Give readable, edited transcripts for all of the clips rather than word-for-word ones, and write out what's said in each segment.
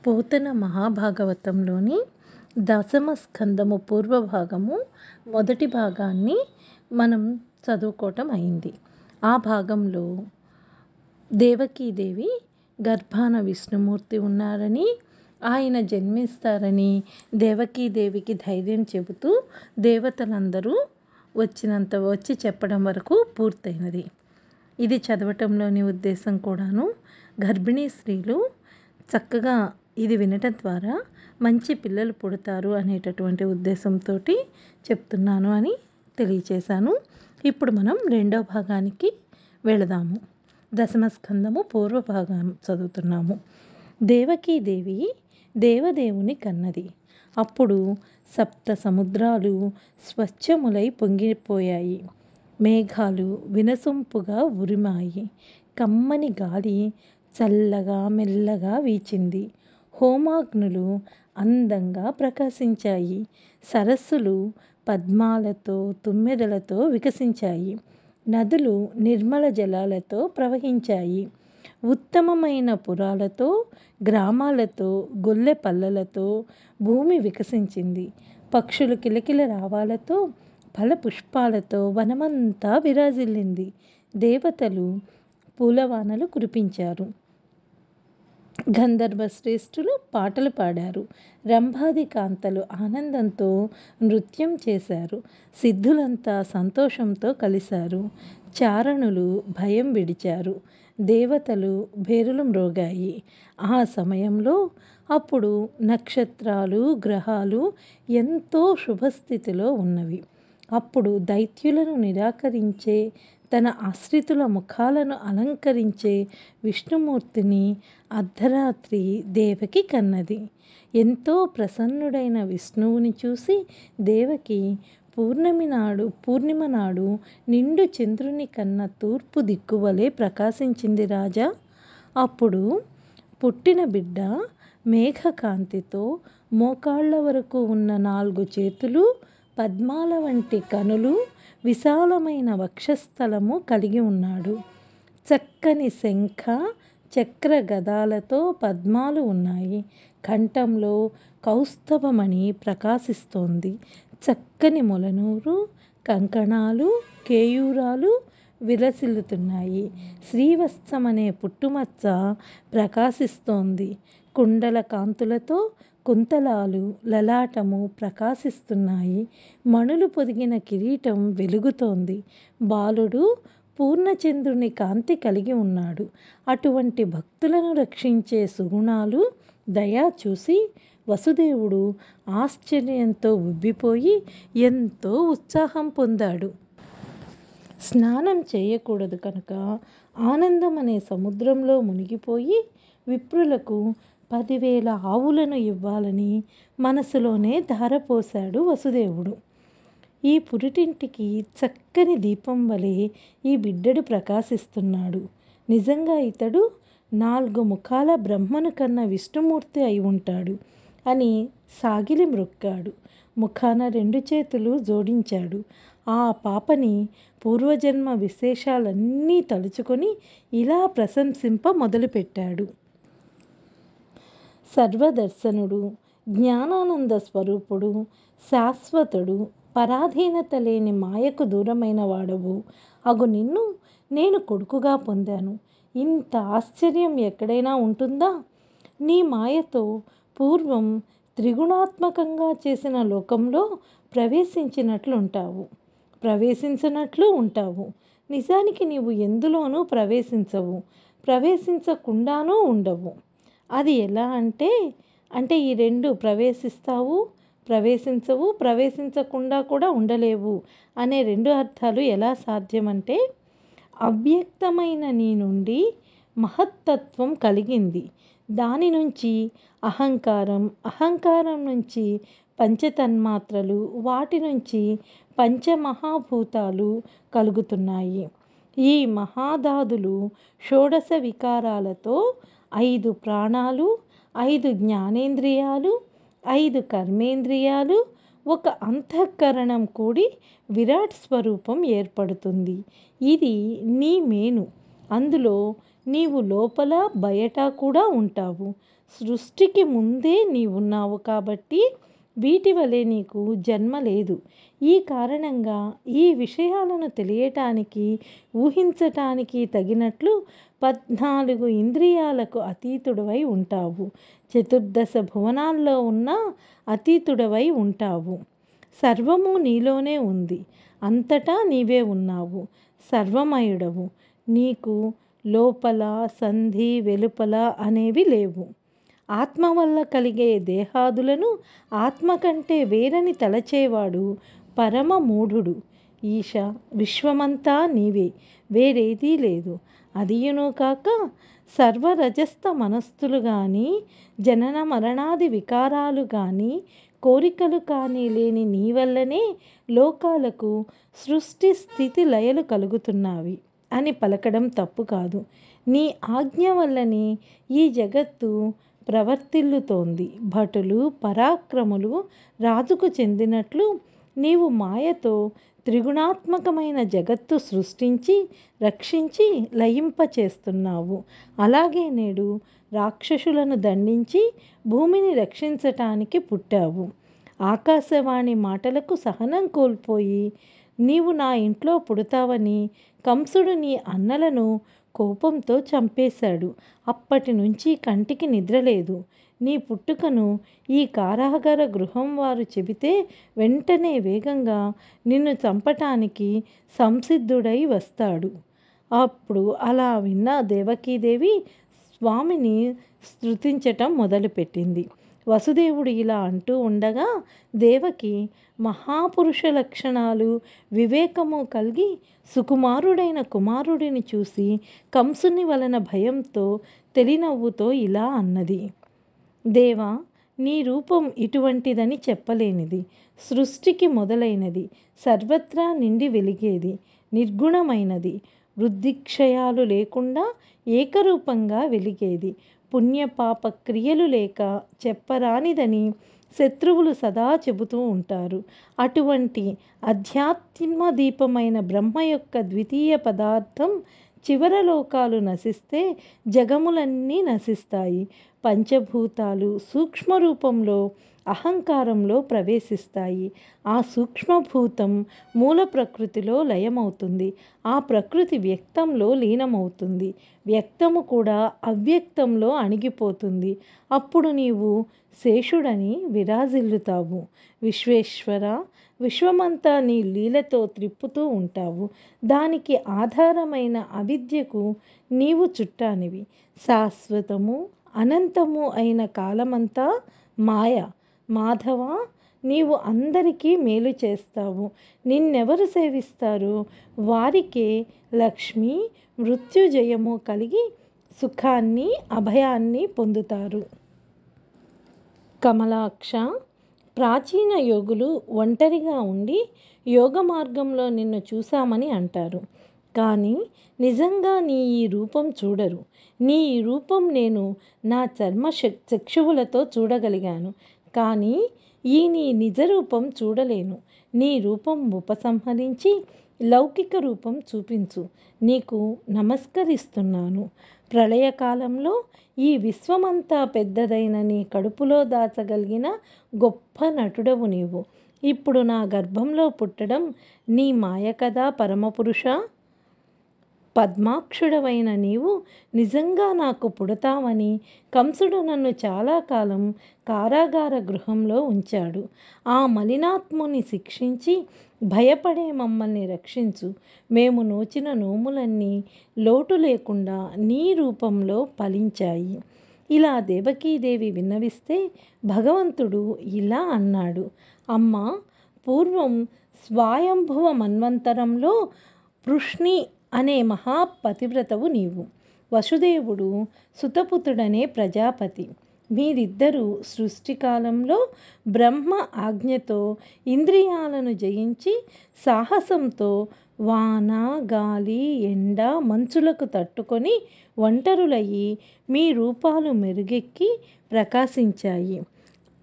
పోతన మహాభాగవతంలోని దశమ స్కందము పూర్వభాగము మొదటి భాగాన్ని మనం చదువుకోవటం అయింది. ఆ భాగంలో దేవకీదేవి గర్భాన విష్ణుమూర్తి ఉన్నారని, ఆయన జన్మిస్తారని దేవకీదేవికి ధైర్యం చెబుతూ దేవతలందరూ వచ్చి చెప్పడం వరకు పూర్తయినది. ఇది చదవటంలోని ఉద్దేశం కూడాను గర్భిణీ స్త్రీలు చక్కగా ఇది వినటం ద్వారా మంచి పిల్లలు పుడతారు అనేటటువంటి ఉద్దేశంతో చెప్తున్నాను అని తెలియచేశాను. ఇప్పుడు మనం రెండో భాగానికి వెళదాము. దశమస్కందము పూర్వభాగం చదువుతున్నాము. దేవకీదేవి దేవదేవుని కన్నది. అప్పుడు సప్త సముద్రాలు స్వచ్ఛములై పొంగిపోయాయి. మేఘాలు వినసొంపుగా ఉరిమాయి. కమ్మని గాలి చల్లగా మెల్లగా వీచింది. హోమాగ్నులు అందంగా ప్రకాశించాయి. సరస్సులు పద్మాలతో తుమ్మెదలతో వికసించాయి. నదులు నిర్మల జలాలతో ప్రవహించాయి. ఉత్తమమైన పురాలతో గ్రామాలతో గొల్లె పల్లలతో భూమి వికసించింది. పక్షులు కిలకిల రావాలతో ఫల పుష్పాలతో వనమంతా విరాజిల్లింది. దేవతలు పూలవానలు కురిపించారు. గంధర్వ శ్రేష్ఠులు పాటలు పాడారు. రంభాది కాంతలు ఆనందంతో నృత్యం చేశారు. సిద్ధులంతా సంతోషంతో కలిశారు. చారణులు భయం విడిచారు. దేవతలు భేరులు మ్రోగాయి. ఆ సమయంలో అప్పుడు నక్షత్రాలు గ్రహాలు ఎంతో శుభస్థితిలో ఉన్నవి. అప్పుడు దైత్యులను నిరాకరించే తన ఆశ్రితుల ముఖాలను అలంకరించే విష్ణుమూర్తిని అర్ధరాత్రి దేవకి కన్నది. ఎంతో ప్రసన్నుడైన విష్ణువుని చూసి దేవకి పూర్ణిమ నాడు నిండు చంద్రుని కన్న తూర్పు దిక్కువలే ప్రకాశించింది రాజా. అప్పుడు పుట్టిన బిడ్డ మేఘకాంతితో మోకాళ్ల వరకు ఉన్న 4 చేతులు, పద్మాల వంటి కనులు, విశాలమైన వక్షస్థలము కలిగి ఉన్నాడు. చక్కని శంఖ చక్ర గదాలతో పద్మాలు ఉన్నాయి. కంఠంలో కౌస్తభమణి ప్రకాశిస్తోంది. చక్కని మొలనూరు, కంకణాలు, కేయూరాలు విలసిల్లుతున్నాయి. శ్రీవత్సమనే పుట్టుమచ్చ ప్రకాశిస్తోంది. కుండల కాంతులతో కుంతలాలు లలాటము ప్రకాశిస్తున్నాయి. మణులు పొదిగిన కిరీటం వెలుగుతోంది. బాలుడు పూర్ణచంద్రుని కాంతి కలిగి ఉన్నాడు. అటువంటి భక్తులను రక్షించే సుగుణాలు దయా చూసి వసుదేవుడు ఆశ్చర్యంతో ఉబ్బిపోయి ఎంతో ఉత్సాహం పొందాడు. స్నానం చేయకూడదు కనుక ఆనందం అనే సముద్రంలో మునిగిపోయి విప్రులకు 10,000 ఆవులను ఇవ్వాలని మనసులోనే ధారపోశాడు వసుదేవుడు. ఈ పురిటింటికి చక్కని దీపం వలె ఈ బిడ్డడు ప్రకాశిస్తున్నాడు. నిజంగా ఇతడు 4 ముఖాల బ్రహ్మను కన్న విష్ణుమూర్తి అయి ఉంటాడు అని సాగిలి మ్రొక్కాడు. ముఖాన 2 చేతులు జోడించాడు. ఆ పాపని పూర్వజన్మ విశేషాలన్నీ తలుచుకొని ఇలా ప్రశంసింప మొదలుపెట్టాడు. సర్వదర్శనుడు, జ్ఞానానంద స్వరూపుడు, శాశ్వతుడు, పరాధీనత లేని మాయకు దూరమైన వాడవు అగు నిన్ను నేను కొడుకుగా పొందాను. ఇంత ఆశ్చర్యం ఎక్కడైనా ఉంటుందా? నీ మాయతో పూర్వం త్రిగుణాత్మకంగా చేసిన లోకంలో ప్రవేశించినట్లు ఉంటావు. నిజానికి నీవు ఎందులోనూ ప్రవేశించవు, ప్రవేశించకుండానూ ఉండవు. అది ఎలా అంటే ఈ 2 ప్రవేశిస్తావు, ప్రవేశించవు, ప్రవేశించకుండా కూడా ఉండలేవు అనే 2 అర్థాలు ఎలా సాధ్యమంటే, అవ్యక్తమైన నీ నుండి మహత్తత్వం కలిగింది. దాని నుంచి అహంకారం, అహంకారం నుంచి పంచతన్మాత్రలు, వాటి నుంచి పంచమహాభూతాలు కలుగుతున్నాయి. ఈ మహాదాదులు షోడశ వికారాలతో 5 ప్రాణాలు, 5 జ్ఞానేంద్రియాలు, 5 కర్మేంద్రియాలు, 1 అంతఃకరణం కూడి విరాట్ స్వరూపం ఏర్పడుతుంది. ఇది నీ మేను. అందులో నీవు లోపల బయట కూడా ఉంటావు. సృష్టికి ముందే నీవున్నావు కాబట్టి వీటి వలె నీకు జన్మ లేదు. ఈ కారణంగా ఈ విషయాలను తెలియటానికి, ఊహించటానికి తగినట్లు 14 ఇంద్రియాలకు అతీతుడవై ఉంటావు. చతుర్దశ భువనాల్లో ఉన్న అతీతుడవై ఉంటావు. సర్వము నీలోనే ఉంది. అంతటా నీవే ఉన్నావు. సర్వమయుడవు. నీకు లోపల సంధి, వెలుపల అనేవి లేవు. ఆత్మ వల్ల కలిగే దేహాదులను ఆత్మ కంటే వేరని తలచేవాడు పరమ మూఢుడు. ఈశ, విశ్వమంతా నీవే, వేరేదీ లేదు. అదియును కాక సర్వరజస్థ మనస్థులు కానీ, జనన మరణాది వికారాలు కానీ, కోరికలు కానీ లేని నీ వల్లనే లోకాలకు సృష్టి స్థితి లయలు కలుగుతున్నవి అని పలకడం తప్పు కాదు. నీ ఆజ్ఞ వల్లనే ఈ జగత్తు ప్రవర్తిల్లుతోంది. భటులు, పరాక్రములు రాజుకు చెందినట్లు నీవు మాయతో త్రిగుణాత్మకమైన జగత్తు సృష్టించి, రక్షించి, లయింపచేస్తున్నావు. అలాగే నేడు రాక్షసులను దండించి భూమిని రక్షించటానికి పుట్టావు. ఆకాశవాణి మాటలకు సహనం కోల్పోయి నీవు నా ఇంట్లో పుడతావని కంసుడు నీ అన్నలను కోపంతో చంపేశాడు. అప్పటి నుంచి కంటికి నిద్రలేదు. నీ పుట్టుకను ఈ కారాగార గృహం వారు చెబితే వెంటనే వేగంగా నిన్ను చంపటానికి సంసిద్ధుడై వస్తాడు. అప్పుడు అలా విన్న దేవకీదేవి స్వామిని స్తుతించటం మొదలుపెట్టింది. వసుదేవుడు ఇలా అంటూ ఉండగా దేవకి మహాపురుష లక్షణాలు, వివేకము కలిగి సుకుమారుడైన కుమారుడిని చూసి కంసుని వలన భయంతో తెలినవ్వుతో ఇలా అన్నది. దేవా, నీ రూపం ఇటువంటిదని చెప్పలేనిది. సృష్టికి మొదలైనది, సర్వత్రా నిండి వెలిగేది, నిర్గుణమైనది, వృద్ధిక్షయాలు లేకుండా ఏకరూపంగా వెలిగేది, పుణ్యపాప క్రియలు లేక చెప్పరానిదని శత్రువులు సదా చెబుతూ ఉంటారు. అటువంటి అధ్యాత్మ దీపమైన బ్రహ్మ యొక్క ద్వితీయ పదార్థం చివర లోకాలు నశిస్తే జగములన్నీ నశిస్తాయి. పంచభూతాలు సూక్ష్మ రూపంలో అహంకారంలో ప్రవేశిస్తాయి. ఆ సూక్ష్మభూతం మూల ప్రకృతిలో లయమవుతుంది. ఆ ప్రకృతి వ్యక్తంలో లీనమవుతుంది. వ్యక్తము కూడా అవ్యక్తంలో అణిగిపోతుంది. అప్పుడు నీవు శేషుడని విరాజిల్లుతావు. విశ్వేశ్వర, విశ్వమంతా నీ లీలతో త్రిప్పుతూ ఉంటావు. దానికి ఆధారమైన అవిద్యకు నీవు చుట్టానివి. శాశ్వతము, అనంతము అయిన కాలమంతా మాయ. మాధవ, నీవు అందరికీ మేలు చేస్తావు. నిన్నెవరు సేవిస్తారో వారికే లక్ష్మి, మృత్యుజయము కలిగి సుఖాన్ని, అభయాన్ని పొందుతారు. కమలాక్ష, ప్రాచీన యోగులు ఒంటరిగా ఉండి యోగ మార్గంలో నిన్ను చూశామని అంటారు. కానీ నిజంగా నీ ఈ రూపం చూడరు. నీ ఈ రూపం నేను నా చక్షువులతో చూడగలిగాను. కానీ ఈ నీ నిజ రూపం చూడలేను. నీ రూపం ఉపసంహరించి లౌకిక రూపం చూపించు. నీకు నమస్కరిస్తున్నాను. ప్రళయకాలంలో ఈ విశ్వమంతా పెద్దదైన నీ కడుపులో దాచగలిగిన గొప్ప నటుడవు నీవు. ఇప్పుడు నా గర్భంలో పుట్టడం నీ మాయ కదా పరమపురుష. పద్మాక్షుడవైన నీవు నిజంగా నాకు పుడతావని కంసుడు నన్ను చాలా కాలం కారాగార గృహంలో ఉంచాడు. ఆ మలినాత్ముని శిక్షించి భయపడే మమ్మల్ని రక్షించు. మేము నోచిన నోములన్నీ లోటు లేకుండా నీ రూపంలో ఫలించాయి. ఇలా దేవకీదేవి విన్నవిస్తే భగవంతుడు ఇలా అన్నాడు. అమ్మా, పూర్వం స్వయంభువ మన్వంతరంలో పృష్ణి అనే మహాపతివ్రతవు నీవు. వసుదేవుడు సుతపుతుడనే ప్రజాపతి. మీరిద్దరూ సృష్టికాలంలో బ్రహ్మ ఆజ్ఞతో ఇంద్రియాలను జయించి సాహసంతో వాన, గాలి, ఎండ, మంచులకు తట్టుకొని ఒంటరులయ్యి మీ రూపాలు మెరుగెక్కి ప్రకాశించాయి.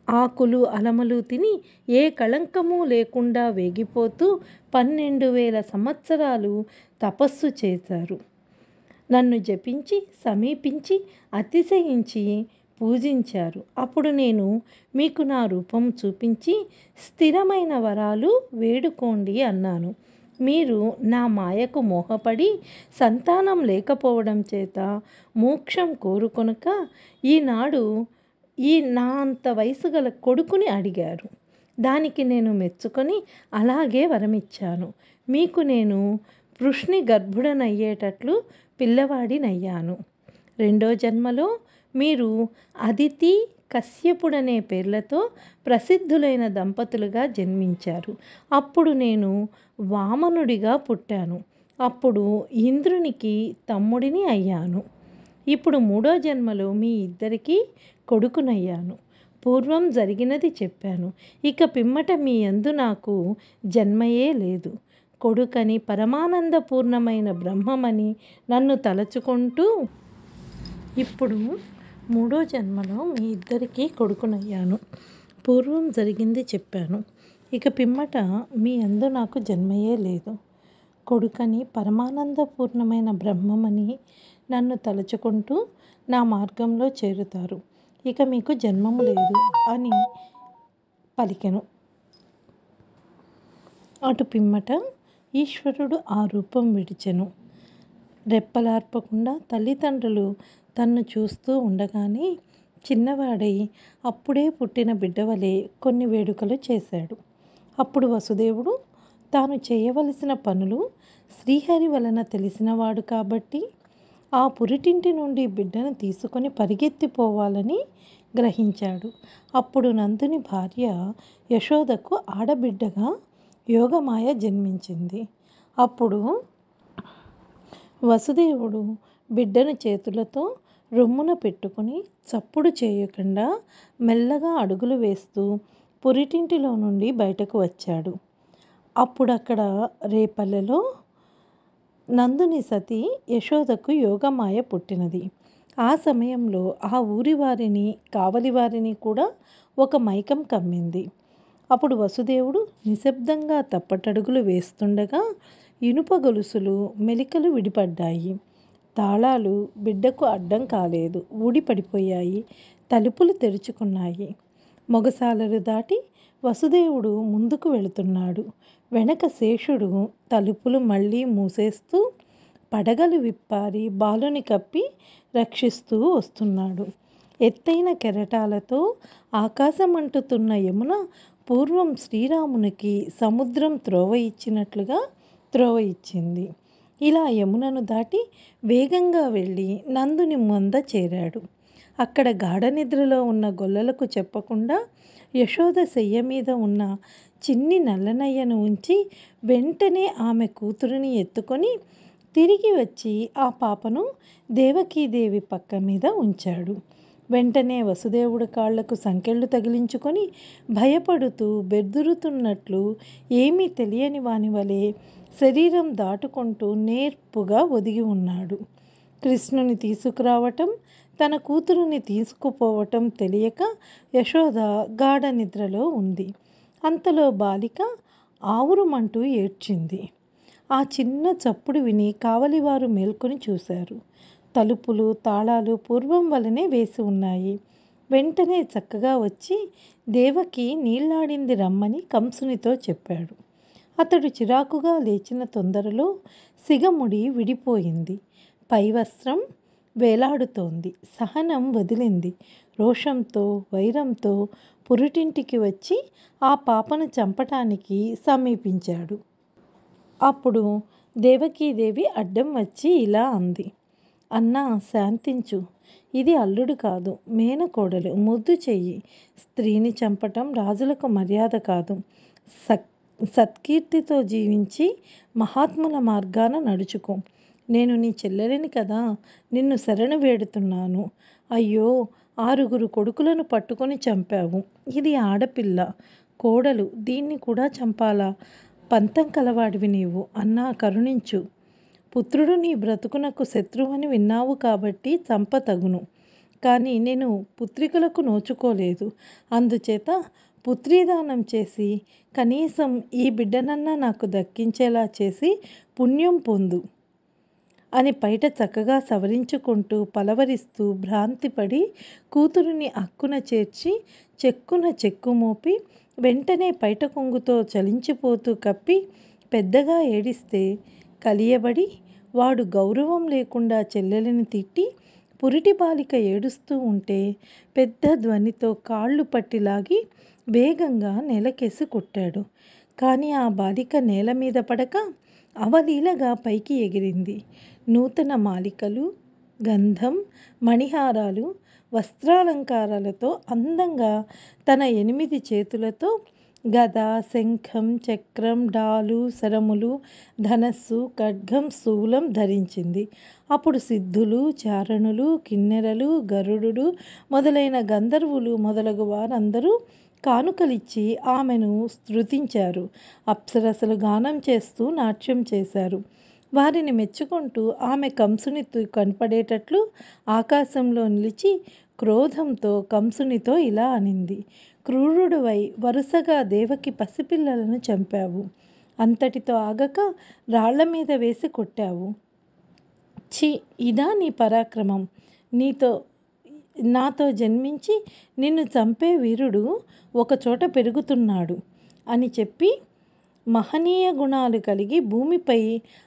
ఆకులు అలమలు తిని ఏ కళంకము లేకుండా వేగిపోతూ 12,000 సంవత్సరాలు తపస్సు చేశారు. నన్ను జపించి సమీపించి అతిశయించి పూజించారు. అప్పుడు నేను మీకు నా రూపం చూపించి స్థిరమైన వరాలు వేడుకోండి అన్నాను. మీరు నా మాయకు మోహపడి సంతానం లేకపోవడం చేత మోక్షం కోరుకొనక ఈనాడు నా అంత వయసు గల కొడుకుని అడిగారు. దానికి నేను మెచ్చుకొని అలాగే వరమిచ్చాను. మీకు నేను వృష్ణి గర్భుడనయ్యేటట్లు పిల్లవాడినయ్యాను. రెండో జన్మలో మీరు అదితి కశ్యపుడనే పేర్లతో ప్రసిద్ధులైన దంపతులుగా జన్మించారు. అప్పుడు నేను వామనుడిగా పుట్టాను. అప్పుడు ఇంద్రునికి తమ్ముడిని అయ్యాను. ఇప్పుడు మూడో జన్మలో మీ ఇద్దరికీ కొడుకునయ్యాను. పూర్వం జరిగినది చెప్పాను. ఇక పిమ్మట మీ యందు నాకు జన్మయే లేదు. కొడుకని పరమానందపూర్ణమైన బ్రహ్మమని నన్ను తలచుకుంటూ ఇప్పుడు మూడో జన్మలో మీ ఇద్దరికీ కొడుకునయ్యాను. పూర్వం జరిగింది చెప్పాను. ఇక పిమ్మట మీ యందు నాకు జన్మయే లేదు. కొడుకని పరమానందపూర్ణమైన బ్రహ్మమని నన్ను తలుచుకుంటూ నా మార్గంలో చేరుతారు. ఇక మీకు జన్మము లేదు అని పలికెను. అటు పిమ్మట ఈశ్వరుడు ఆ రూపం విడిచెను. రెప్పలార్పకుండా తల్లిదండ్రులు తన్ను చూస్తూ ఉండగానే చిన్నవాడై అప్పుడే పుట్టిన బిడ్డవలే కొన్ని వేడుకలు చేశాడు. అప్పుడు వసుదేవుడు తాను చేయవలసిన పనులు శ్రీహరి వలన తెలిసినవాడు కాబట్టి ఆ పురిటింటి నుండి బిడ్డను తీసుకొని పరిగెత్తిపోవాలని గ్రహించాడు. అప్పుడు నందుని భార్య యశోదకు ఆడబిడ్డగా యోగమాయ జన్మించింది. అప్పుడు వసుదేవుడు బిడ్డను చేతులతో రొమ్మున పెట్టుకుని చప్పుడు చేయకుండా మెల్లగా అడుగులు వేస్తూ పురిటింటిలో నుండి బయటకు వచ్చాడు. అప్పుడక్కడ రేపల్లెలో నందుని సతి యశోదకు యోగమాయ పుట్టినది. ఆ సమయంలో ఆ ఊరి వారిని కావలి వారిని కూడా ఒక మైకం కమ్మింది. అప్పుడు వసుదేవుడు నిశ్శబ్దంగా తప్పటడుగులు వేస్తుండగా ఇనుప గొలుసులు మెలికలు విడిపడ్డాయి. తాళాలు బిడ్డకు అడ్డం కాలేదు, ఊడిపడిపోయాయి. తలుపులు తెరుచుకున్నాయి. మొగసాలలు దాటి వసుదేవుడు ముందుకు వెళుతున్నాడు. వెనక శేషుడు తలుపులు మళ్ళీ మూసేస్తూ పడగలు విప్పారి బాలుని కప్పి రక్షిస్తూ వస్తున్నాడు. ఎత్తైన కెరటాలతో ఆకాశమంటుతున్న యమున పూర్వం శ్రీరామునికి సముద్రం త్రోవ ఇచ్చినట్లుగా త్రోవ ఇచ్చింది. ఇలా యమునను దాటి వేగంగా వెళ్ళి నందుని మంద చేరాడు. అక్కడ గాఢ నిద్రలో ఉన్న గొల్లలకు చెప్పకుండా యశోద శయ్య మీద ఉన్న చిన్ని నల్లనయ్యను ఉంచి వెంటనే ఆమె కూతురిని ఎత్తుకొని తిరిగి వచ్చి ఆ పాపను దేవకీదేవి పక్క మీద ఉంచాడు. వెంటనే వసుదేవుడి కాళ్లకు సంకెళ్ళు తగిలించుకొని భయపడుతూ బెదురుతున్నట్లు ఏమీ తెలియని వాని వలె శరీరం దాటుకుంటూ నేర్పుగా ఒదిగి ఉన్నాడు. కృష్ణుని తీసుకురావటం, తన కూతురుని తీసుకుపోవటం తెలియక యశోద గాఢ నిద్రలో ఉంది. అంతలో బాలిక ఆవురుమంటూ ఏడ్చింది. ఆ చిన్న చప్పుడు విని కావలివారు మేల్కొని చూశారు. తలుపులు తాళాలు పూర్వం వలనే వేసి ఉన్నాయి. వెంటనే చక్కగా వచ్చి దేవకి నీళ్లాడింది రమ్మని కంసునితో చెప్పాడు. అతడు చిరాకుగా లేచిన తొందరలో సిగముడి విడిపోయింది. పైవస్త్రం వేలాడుతోంది. సహనం వదిలింది. రోషంతో వైరంతో పురిటింటికి వచ్చి ఆ పాపను చంపటానికి సమీపించాడు. అప్పుడు దేవకీదేవి అడ్డం వచ్చి ఇలా అంది. అన్నా, శాంతించు. ఇది అల్లుడు కాదు, మేనకోడలు. ముద్దు చెయ్యి. స్త్రీని చంపటం రాజులకు మర్యాద కాదు. సత్కీర్తితో జీవించి మహాత్ముల మార్గాన నడుచుకో. నేను నీ చెల్లెలిని కదా, నిన్ను శరణు వేడుతున్నాను. అయ్యో, 6 కొడుకులను పట్టుకొని చంపావు. ఇది ఆడపిల్ల, కోడలు, దీన్ని కూడా చంపాలా? పంతం కలవాడివి నీవు. అన్నా, కరుణించు. పుత్రుడు నీ బ్రతుకునకు శత్రువని విన్నావు కాబట్టి చంపతగును. కానీ నేను పుత్రికలకు నోచుకోలేదు. అందుచేత పుత్రీదానం చేసి కనీసం ఈ బిడ్డనన్నా నాకు దక్కించేలా చేసి పుణ్యం పొందు అని పైట చక్కగా సవరించుకుంటూ పలవరిస్తూ భ్రాంతిపడి కూతురిని అక్కున చేర్చి చెక్కున చెక్కుమోపి వెంటనే పైట కొంగుతో చలించిపోతూ కప్పి పెద్దగా ఏడిస్తే కలియబడి వాడు గౌరవం లేకుండా చెల్లెలిని తిట్టి పురిటి బాలిక ఏడుస్తూ ఉంటే పెద్ద ధ్వనితో కాళ్ళు పట్టిలాగి వేగంగా నేలకేసి కొట్టాడు. కానీ ఆ బాలిక నేల మీద పడక అవలీలగా పైకి ఎగిరింది. నూతన మాలికలు, గంధం, మణిహారాలు, వస్త్రాలంకారాలతో అందంగా తన 8 చేతులతో గద, శంఖం, చక్రం, డాలు, శరములు, ధనస్సు, ఖడ్గం, శూలం ధరించింది. అప్పుడు సిద్ధులు, చారణులు, కిన్నెరలు, గరుడుడు మొదలైన గంధర్వులు మొదలగు వారందరూ కానుకలిచ్చి ఆమెను స్తుతించారు. అప్సరసలు గానం చేస్తూ నాట్యం చేశారు. వారిని మెచ్చుకుంటూ ఆమె కంసునితో కనపడేటట్లు ఆకాశంలో నిలిచి క్రోధంతో కంసునితో ఇలా అనింది: క్రూరుడివై వరుసగా దేవకి పసిపిల్లలను చంపావు. అంతటితో ఆగక రాళ్ల మీద వేసి కొట్టావు. ఛీ, ఇదా నీ పరాక్రమం? నాతో జన్మించి నిన్ను చంపే వీరుడు ఒకచోట పెరుగుతున్నాడు అని చెప్పి మహనీయ గుణాలు కలిగి భూమిపై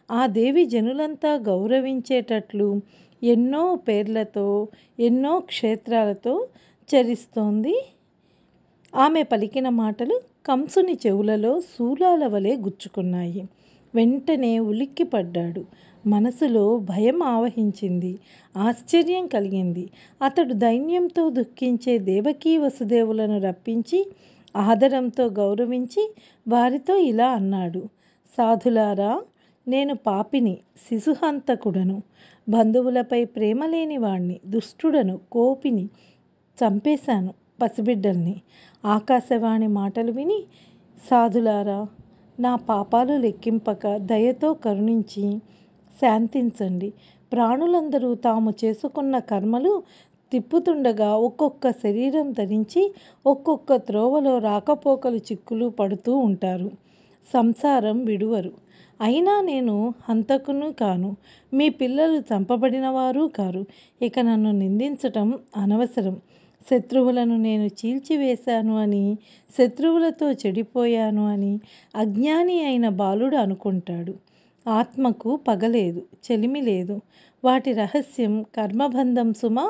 ఆ దేవి జనులంతా గౌరవించేటట్లు ఎన్నో పేర్లతో ఎన్నో క్షేత్రాలతో చరిస్తోంది. ఆమె పలికిన మాటలు కంసుని చెవులలో శూలాల వలె గుచ్చుకున్నాయి. వెంటనే ఉలిక్కిపడ్డాడు. మనసులో భయం ఆవహించింది. ఆశ్చర్యం కలిగింది. అతడు దైన్యంతో దుఃఖించే దేవకీ వసుదేవులను రప్పించి ఆదరంతో గౌరవించి వారితో ఇలా అన్నాడు: సాధులారా, నేను పాపిని, శిశుహంతకుడను, బంధువులపై ప్రేమ లేనివాణ్ణి, దుష్టుడను, కోపిని, చంపేశాను పసిబిడ్డల్ని. ఆకాశవాణి మాటలు విని, సాధులారా, నా పాపాలు లెక్కింపక దయతో కరుణించి శాంతించండి. ప్రాణులందరూ తాము చేసుకున్న కర్మలు తిప్పుతుండగా ఒక్కొక్క శరీరం ధరించి ఒక్కొక్క త్రోవలో రాకపోకలు చిక్కులు పడుతూ ఉంటారు. సంసారం విడువరు. అయినా నేను హంతకును కాను, మీ పిల్లలు చంపబడిన వారు కారు. ఇక నన్ను నిందించటం అనవసరం. శత్రువులను నేను చీల్చివేశాను అని, శత్రువులతో చెడిపోయాను అని అజ్ఞాని అయిన బాలుడు అనుకుంటాడు. ఆత్మకు పగలేదు, చెలిమి లేదు. వాటి రహస్యం కర్మబంధం సుమా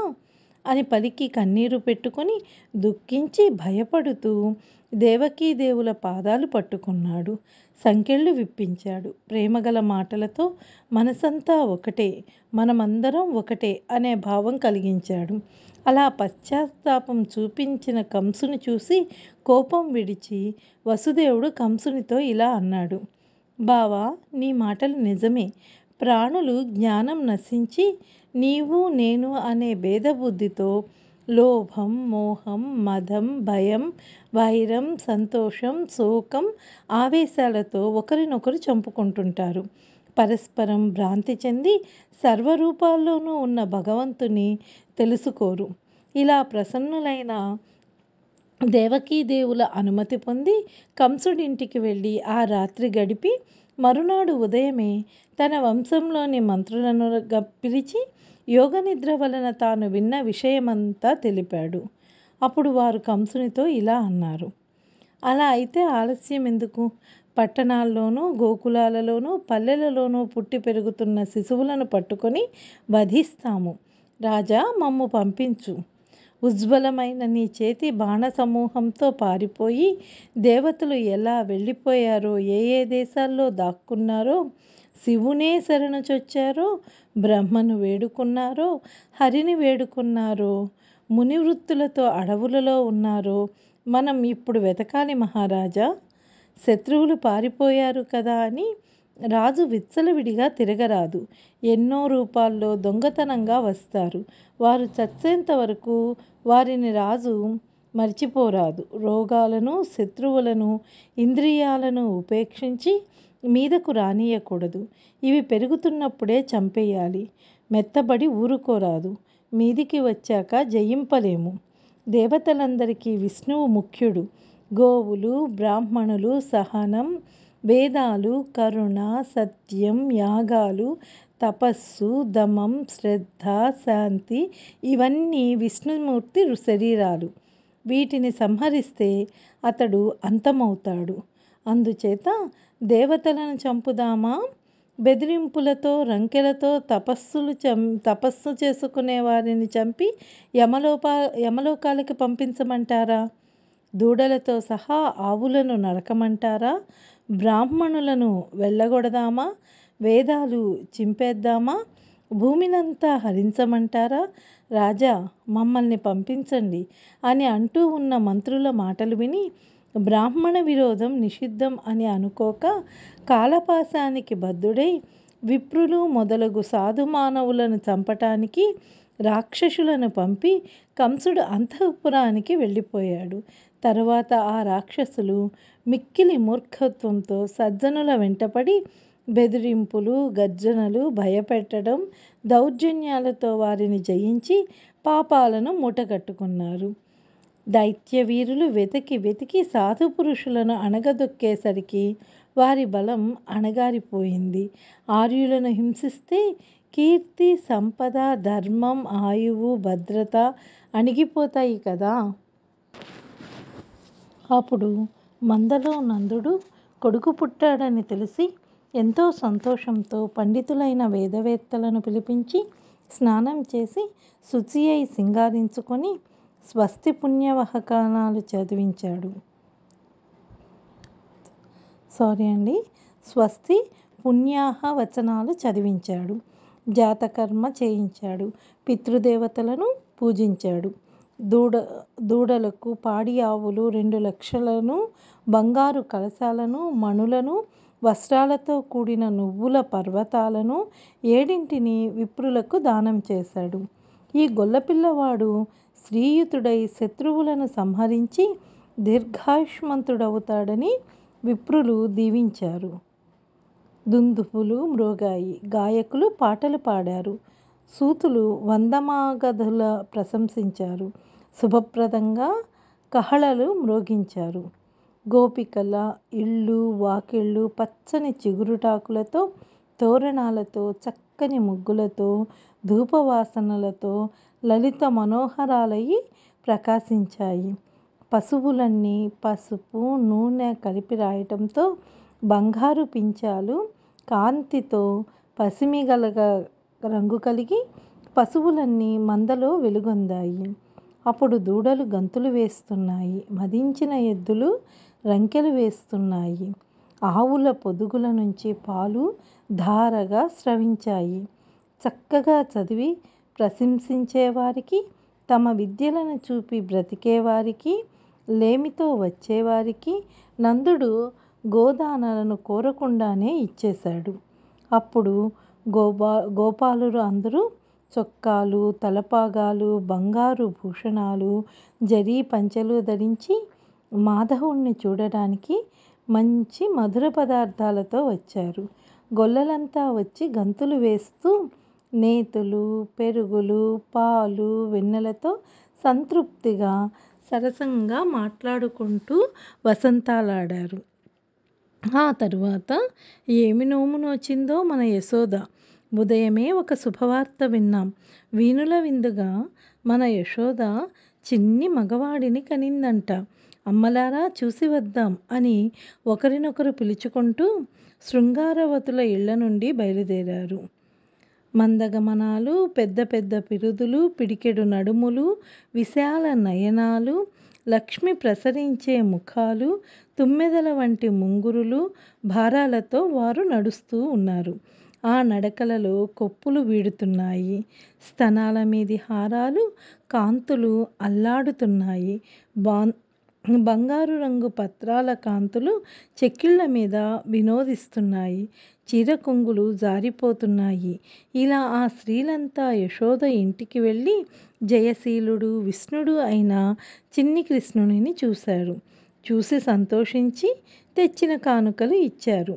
అని పలికి కన్నీరు పెట్టుకొని దుఃఖించి భయపడుతూ దేవకీదేవుల పాదాలు పట్టుకున్నాడు. సంకెళ్ళు విప్పించాడు. ప్రేమగల మాటలతో మనసంతా ఒకటే, మనమందరం ఒకటే అనే భావం కలిగించాడు. అలా పశ్చాత్తాపం చూపించిన కంసుని చూసి కోపం విడిచి వసుదేవుడు కంసునితో ఇలా అన్నాడు: బావా, నీ మాటలు నిజమే. ప్రాణులు జ్ఞానం నశించి నీవు నేను అనే భేదబుద్ధితో లోభం, మోహం, మదం, భయం, వైరం, సంతోషం, శోకం, ఆవేశాలతో ఒకరినొకరు చంపుకుంటుంటారు. పరస్పరం భ్రాంతి చెంది సర్వరూపాల్లోనూ ఉన్న భగవంతుని తెలుసుకోరు. ఇలా ప్రసన్నులైన దేవకీదేవుల అనుమతి పొంది కంసుడింటికి వెళ్ళి ఆ రాత్రి గడిపి మరునాడు ఉదయమే తన వంశంలోని మంత్రులను పిలిచి యోగనిద్ర వలన తాను విన్న విషయమంతా తెలిపాడు. అప్పుడు వారు కంసునితో ఇలా అన్నారు: అలా అయితే ఆలస్యం ఎందుకు? పట్టణాల్లోనూ, గోకులాలలోనూ, పల్లెలలోనూ పుట్టి పెరుగుతున్న శిశువులను పట్టుకొని వధిస్తాము. రాజా, మమ్ము పంపించు. ఉజ్వలమైన నీ చేతి బాణ సమూహంతో పారిపోయి దేవతలు ఎలా వెళ్ళిపోయారో, ఏ ఏ దేశాల్లో దాక్కున్నారో, శివునే శరణు చొచ్చారో, బ్రహ్మను వేడుకున్నారో, హరిని వేడుకున్నారో, మునివృత్తులతో అడవులలో ఉన్నారో మనం ఇప్పుడు వెతకాలి మహారాజా. శత్రువులు పారిపోయారు కదా అని రాజు విచ్చలవిడిగా తిరగరాదు. ఎన్నో రూపాల్లో దొంగతనంగా వస్తారు. వారు చచ్చేంత వరకు వారిని రాజు మర్చిపోరాదు. రోగాలను, శత్రువులను, ఇంద్రియాలను ఉపేక్షించి మీదకు రానియకూడదు. ఇవి పెరుగుతున్నప్పుడే చంపేయాలి. మెత్తబడి ఊరుకోరాదు. మీదికి వచ్చాక జయింపలేము. దేవతలందరికీ విష్ణువు ముఖ్యుడు. గోవులు, బ్రాహ్మణులు, సహనం, వేదాలు, కరుణ, సత్యం, యాగాలు, తపస్సు, దమం, శ్రద్ధ, శాంతి ఇవన్నీ విష్ణుమూర్తి శరీరాలు. వీటిని సంహరిస్తే అతడు అంతమవుతాడు. అందుచేత దేవతలను చంపుదామా, బెదిరింపులతో రంకెలతో తపస్సు చేసుకునే వారిని చంపి యమలోకాలకి పంపించమంటారా? దూడలతో సహా ఆవులను నరకమంటారా? బ్రాహ్మణులను వెళ్ళగొడదామా? వేదాలు చింపేద్దామా? భూమినంతా హరించమంటారా? రాజా, మమ్మల్ని పంపించండి అని అంటూ ఉన్న మంత్రుల మాటలు విని బ్రాహ్మణ విరోధం నిషిద్ధం అని అనుకోక కాలపాశానికి బద్ధుడై విప్రులు మొదలగు సాధుమానవులను చంపటానికి రాక్షసులను పంపి కంసుడు అంతఃపురానికి వెళ్ళిపోయాడు. తరువాత ఆ రాక్షసులు మిక్కిలి మూర్ఖత్వంతో సజ్జనుల వెంటపడి బెదిరింపులు, గర్జనలు, భయపెట్టడం, దౌర్జన్యాలతో వారిని జయించి పాపాలను మూటగట్టుకున్నారు. దైత్యవీరులు వెతికి సాధు పురుషులను అణగదొక్కేసరికి వారి బలం అణగారిపోయింది. ఆర్యులను హింసిస్తే కీర్తి, సంపద, ధర్మం, ఆయువు, భద్రత అణిగిపోతాయి కదా. అప్పుడు మందలో నందుడు కొడుకు పుట్టాడని తెలిసి ఎంతో సంతోషంతో పండితులైన వేదవేత్తలను పిలిపించి స్నానం చేసి శుచి అయి సింగారించుకొని స్వస్తి పుణ్యవహకానాలు చదివించాడు. స్వస్తి పుణ్యాహ వచనాలు చదివించాడు. జాతకర్మ చేయించాడు. పితృదేవతలను పూజించాడు. దూడలకు పాడి ఆవులు 2 లక్షలను, బంగారు కలశాలను, మణులను, వస్త్రాలతో కూడిన నువ్వుల పర్వతాలను 7 విప్రులకు దానం చేశాడు. ఈ గొల్లపిల్లవాడు శ్రీయుతుడై శత్రువులను సంహరించి దీర్ఘాయుష్మంతుడవుతాడని విప్రులు దీవించారు. దుందుభులు మ్రోగాయి. గాయకులు పాటలు పాడారు. సూతులు వందమాగధుల ప్రశంసించారు. శుభప్రదంగా కహళలు మ్రోగించారు. గోపికల ఇళ్ళు వాకిళ్ళు పచ్చని చిగురుటాకులతో, తోరణాలతో, చక్కని ముగ్గులతో, ధూపవాసనలతో లలిత మనోహరాలయ్యి ప్రకాశించాయి. పశువులన్నీ పసుపు, నూనె కలిపి రాయటంతో బంగారు పించాలు కాంతితో పసిమిగలగ రంగు కలిగి పశువులన్నీ మందలో వెలుగొందాయి. అప్పుడు దూడలు గంతులు వేస్తున్నాయి. మదించిన ఎద్దులు రంకెలు వేస్తున్నాయి. ఆవుల పొదుగుల నుంచి పాలు ధారగా స్రవించాయి. చక్కగా చదివి ప్రశంసించేవారికి, తమ విద్యలను చూపి బ్రతికేవారికి, లేమితో వచ్చేవారికి నందుడు గోదానాలను కోరకుండానే ఇచ్చేశాడు. అప్పుడు గోపాలురు అందరూ చొక్కాలు, తలపాగాలు, బంగారు భూషణాలు, జరీ పంచెలు ధరించి మాధవుణ్ణి చూడటానికి మంచి మధుర పదార్థాలతో వచ్చారు. గొల్లలంతా వచ్చి గంతులు వేస్తూ నేతులు, పెరుగులు, పాలు, వెన్నెలతో సంతృప్తిగా సరసంగా మాట్లాడుకుంటూ వసంతాలాడారు. ఆ తరువాత ఏమి నోము నోచిందో మన యశోద. ఉదయమే ఒక శుభవార్త విన్నాం. వీణుల విందుగా మన యశోద చిన్ని మగవాడిని కనిందంట. అమ్మలారా చూసి వద్దాం అని ఒకరినొకరు పిలుచుకుంటూ శృంగారవతుల ఇళ్ల నుండి బయలుదేరారు. మందగమనాలు, పెద్ద పెద్ద పిరుదులు, పిడికెడు నడుములు, విశాల నయనాలు, లక్ష్మి ప్రసరించే ముఖాలు, తుమ్మెదల వంటి ముంగురులు, భారాలతో వారు నడుస్తూ ఉన్నారు. ఆ నడకలలో కొప్పులు వీడుతున్నాయి. స్తనాల మీది హారాలు కాంతులు అల్లాడుతున్నాయి. బంగారు రంగు పత్రాల కాంతులు చెక్కిళ్ళ మీద వినోదిస్తున్నాయి. చీర కొంగులు జారిపోతున్నాయి. ఇలా ఆ స్త్రీలంతా యశోద ఇంటికి వెళ్ళి జయశీలుడు, విష్ణుడు అయిన చిన్ని కృష్ణుని చూశారు. చూసి సంతోషించి తెచ్చిన కానుకలు ఇచ్చారు.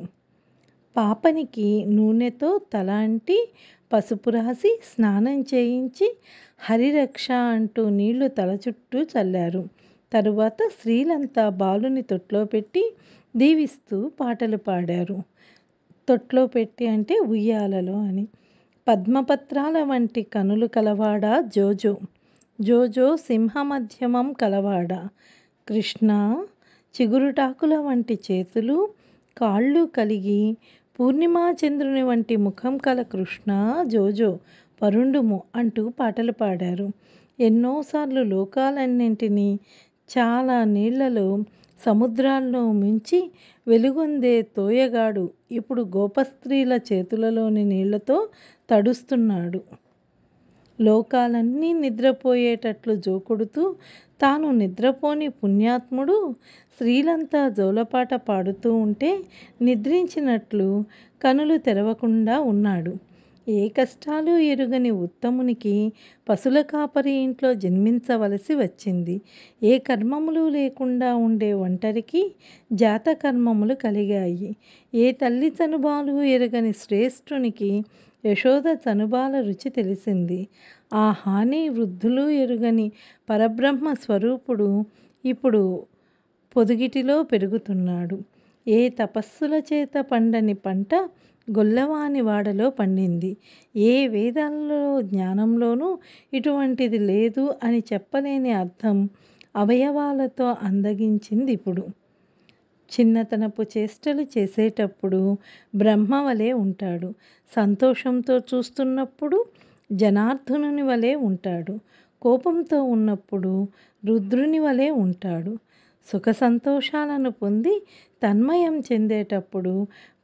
పాపనికి నూనెతో తల అంటి, పసుపు రాసి, స్నానం చేయించి, హరిరక్ష అంటూ నీళ్లు తల చుట్టూ చల్లారు. తరువాత స్త్రీలంతా బాలుని తొట్లో పెట్టి దీవిస్తూ పాటలు పాడారు. తొట్లో పెట్టి అంటే ఉయ్యాలలో అని. పద్మపత్రాల వంటి కనులు కలవాడా జోజో. జోజో సింహమధ్యమం కలవాడా. కృష్ణ చిగురుటాకుల వంటి చేతులు కాళ్ళు కలిగి పూర్ణిమా చంద్రుని వంటి ముఖం కల కృష్ణ జోజో పరుండుము అంటూ పాటలు పాడారు. ఎన్నోసార్లు లోకాలన్నింటినీ చాలా నీళ్లలో సముద్రాల్లో ముంచి వెలుగొందే తోయగాడు ఇప్పుడు గోపస్త్రీల చేతులలోని నీళ్లతో తడుస్తున్నాడు. లోకాలన్నీ నిద్రపోయేటట్లు జోకొడుతూ తాను నిద్రపోని పుణ్యాత్ముడు స్త్రీలంతా జోలపాట పాడుతూ ఉంటే నిద్రించినట్లు కనులు తెరవకుండా ఉన్నాడు. ఏ కష్టాలు ఎరుగని ఉత్తమునికి పశుల కాపరి ఇంట్లో జన్మించవలసి వచ్చింది. ఏ కర్మములు లేకుండా ఉండే ఒంటరికి జాతకర్మములు కలిగాయి. ఏ తల్లి చనుబాలు ఎరగని శ్రేష్ఠునికి యశోద చనుబాల రుచి తెలిసింది. ఆ హాని వృద్ధులు ఎరుగని పరబ్రహ్మ స్వరూపుడు ఇప్పుడు పొదుగిటిలో పెరుగుతున్నాడు. ఏ తపస్సుల చేత పండని పంట గొల్లవాని వాడలో పండింది. ఏ వేదాలలో జ్ఞానంలోనూ ఇటువంటిది లేదు అని చెప్పలేని అర్థం అవయవాలతో అందగించింది ఇప్పుడు. చిన్నతనపు చేష్టలు చేసేటప్పుడు బ్రహ్మ వలె ఉంటాడు. సంతోషంతో చూస్తున్నప్పుడు జనార్దనుని వలె ఉంటాడు. కోపంతో ఉన్నప్పుడు రుద్రుని వలె ఉంటాడు. సుఖ సంతోషాలను పొంది తన్మయం చెందేటప్పుడు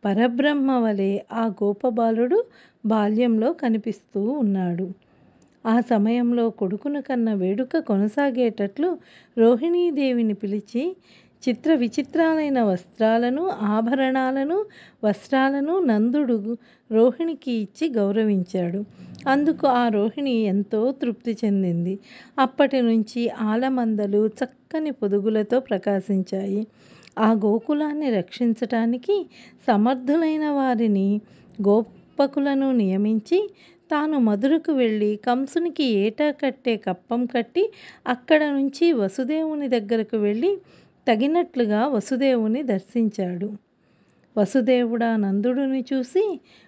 పరబ్రహ్మ వలె ఆ గోపబాలుడు బాల్యంలో కనిపిస్తూ ఉన్నాడు. ఆ సమయంలో కొడుకును కన్న వేడుక కొనసాగేటట్లు రోహిణీదేవిని పిలిచి చిత్ర విచిత్రాలైన వస్త్రాలను వస్త్రాలను నందుడు రోహిణికి ఇచ్చి గౌరవించాడు. అందుకు ఆ రోహిణి ఎంతో తృప్తి చెందింది. అప్పటి నుంచి ఆలమందలు చక్కని పొదుగులతో ప్రకాశించాయి. ఆ గోకులాన్ని రక్షించటానికి సమర్థులైన వారిని గోపకులను నియమించి తాను మధురకు వెళ్ళి కంసునికి ఏటా కట్టే కప్పం కట్టి అక్కడ నుంచి వసుదేవుని దగ్గరకు వెళ్ళి తగినట్లుగా వసుదేవుని దర్శించాడు. వసుదేవుడా నందుడిని చూసి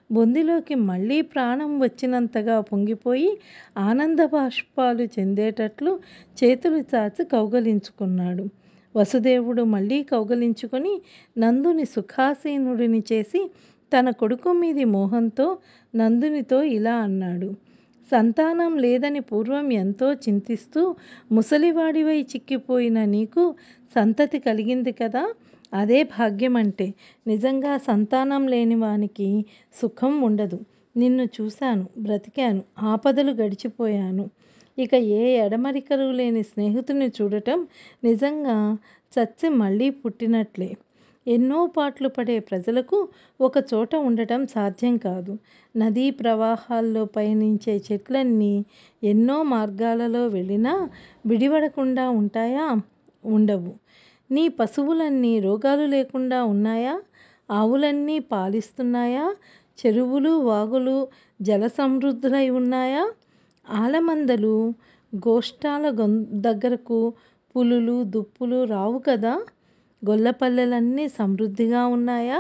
బొందిలోకి మళ్ళీ ప్రాణం వచ్చినంతగా పొంగిపోయి ఆనంద బాష్పాలు చెందేటట్లు చేతులు చాచి కౌగలించుకున్నాడు. వసుదేవుడు మళ్ళీ కౌగలించుకొని నందుని సుఖాసీనుడిని చేసి తన కొడుకు మీది మోహంతో నందునితో ఇలా అన్నాడు. సంతానం లేదని పూర్వం ఎంతో చింతిస్తూ ముసలివాడివై చిక్కిపోయిన నీకు సంతతి కలిగింది కదా, అదే భాగ్యం అంటే. నిజంగా సంతానం లేని వానికి సుఖం ఉండదు. నిన్ను చూశాను, బ్రతికాను, ఆపదలు గడిచిపోయాను. ఇక ఏ ఎడమరికలు లేని స్నేహితుని చూడటం నిజంగా చచ్చి మళ్ళీ పుట్టినట్లే. ఎన్నో పాట్లు పడే ప్రజలకు ఒక చోట ఉండటం సాధ్యం కాదు. నదీ ప్రవాహాల్లో పయనించే చెట్లన్నీ ఎన్నో మార్గాలలో వెళ్ళినా విడివడకుండా ఉంటాయా? ఉండవు. నీ పశువులన్నీ రోగాలు లేకుండా ఉన్నాయా? ఆవులన్నీ పాలిస్తున్నాయా? చెరువులు వాగులు జల సమృద్ధులై ఉన్నాయా? ఆలమందలు గోష్ఠాల దగ్గరకు పులులు దుప్పులు రావు కదా? గొల్లపల్లెలన్నీ సమృద్ధిగా ఉన్నాయా?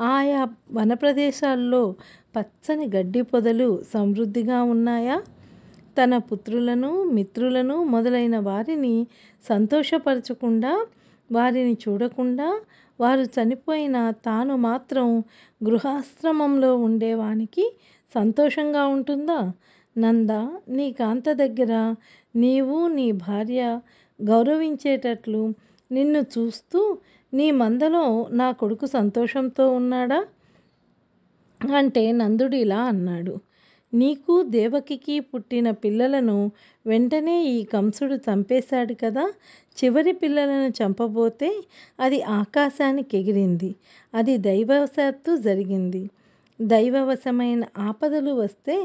ఆయా వన ప్రదేశాల్లో పచ్చని గడ్డి పొదలు సమృద్ధిగా ఉన్నాయా? తన పుత్రులను మిత్రులను మొదలైన వారిని సంతోషపరచకుండా వారిని చూడకుండా వారు చనిపోయిన తాను మాత్రం గృహాశ్రమంలో ఉండేవానికి సంతోషంగా ఉంటుందా? నంద, నీ కాంత దగ్గర నీవు నీ భార్య గౌరవించేటట్లు నిన్ను చూస్తూ నీ మందలో నా కొడుకు సంతోషంతో ఉన్నాడా అంటే నందుడు ఇలా అన్నాడు. నీకు దేవకికి పుట్టిన పిల్లలను వెంటనే ఈ కంసుడు చంపేశాడు కదా. చివరి పిల్లలను చంపబోతే అది ఆకాశానికి ఎగిరింది. అది దైవవశాత్తు జరిగింది. దైవవశమైన ఆపదలు వస్తే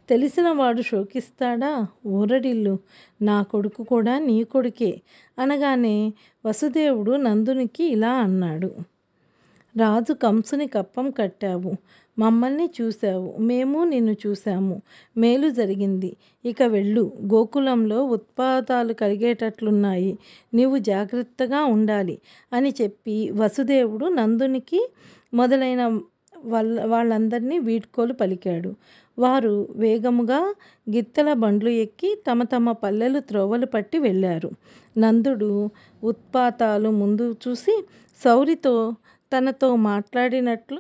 తెలిసినవాడు శోకిస్తాడా? ఊరడిల్లు, నా కొడుకు కూడా నీ కొడుకే అనగానే వసుదేవుడు నందునికి ఇలా అన్నాడు. రాజు కంసుని కప్పం కట్టావు, మమ్మల్ని చూశావు, మేము నిన్ను చూశాము, మేలు జరిగింది. ఇక వెళ్ళు, గోకులంలో ఉత్పాతాలు కలిగేటట్లున్నాయి, నీవు జాగ్రత్తగా ఉండాలి అని చెప్పి వసుదేవుడు నందునికి మొదలైన వాళ్ళందరినీ వీడ్కోలు పలికాడు. వారు వేగముగా గిత్తెల బండ్లు ఎక్కి తమ తమ పల్లెలు త్రోవలు పట్టి వెళ్ళారు. నందుడు ఉత్పాతాలు ముందు చూసి శౌరితో తనతో మాట్లాడినట్లు